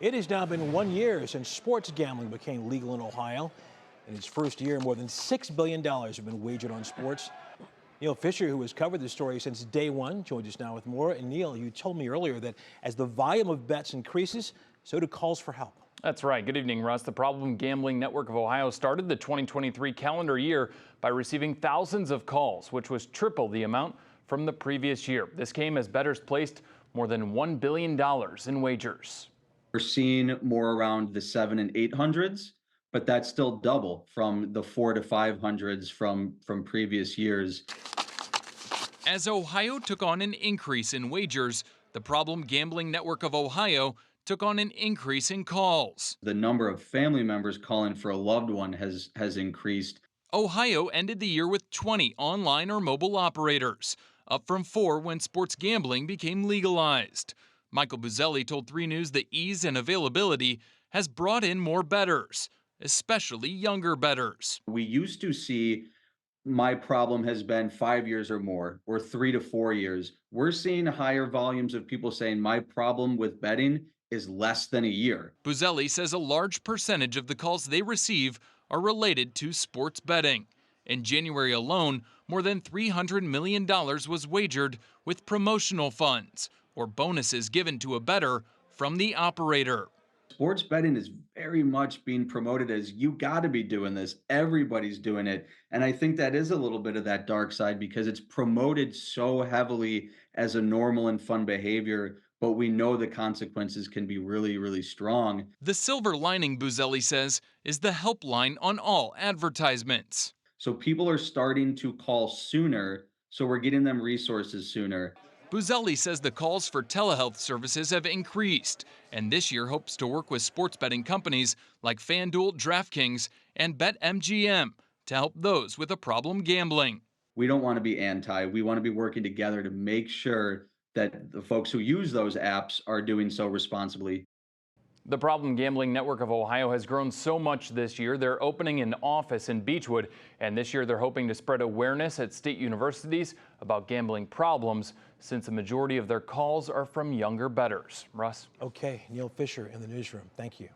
It has now been 1 year since sports gambling became legal in Ohio. In its first year, more than $6 billion have been wagered on sports. Neil Fisher, who has covered this story since day one, joins us now with more. And Neil, you told me earlier that as the volume of bets increases, so do calls for help. That's right. Good evening, Russ. The Problem Gambling Network of Ohio started the 2023 calendar year by receiving thousands of calls, which was triple the amount from the previous year. This came as bettors placed more than $1 billion in wagers. We're seeing more around the 700 and 800s, but that's still double from the 400 to 500s from previous years. As Ohio took on an increase in wagers, the Problem Gambling Network of Ohio took on an increase in calls. The number of family members calling for a loved one has increased. Ohio ended the year with 20 online or mobile operators, up from 4 when sports gambling became legalized. Michael Buzzelli told 3 News the ease and availability has brought in more bettors, especially younger bettors. We used to see my problem has been 5 years or more, or 3 to 4 years. We're seeing higher volumes of people saying my problem with betting is less than a year. Buzzelli says a large percentage of the calls they receive are related to sports betting. In January alone, more than $300 million was wagered with promotional funds or bonuses given to a bettor from the operator. Sports betting is very much being promoted as you got to be doing this. Everybody's doing it. And I think that is a little bit of that dark side because it's promoted so heavily as a normal and fun behavior. But we know the consequences can be really, really strong. The silver lining, Buzzelli says, is the helpline on all advertisements. So people are starting to call sooner, so we're getting them resources sooner. Buzzelli says the calls for telehealth services have increased, and this year hopes to work with sports betting companies like FanDuel, DraftKings, and BetMGM to help those with a problem gambling. We don't want to be anti. We want to be working together to make sure that the folks who use those apps are doing so responsibly. The Problem Gambling Network of Ohio has grown so much this year. They're opening an office in Beechwood, and this year they're hoping to spread awareness at state universities about gambling problems, since a majority of their calls are from younger bettors. Russ? Okay, Neil Fisher in the newsroom. Thank you.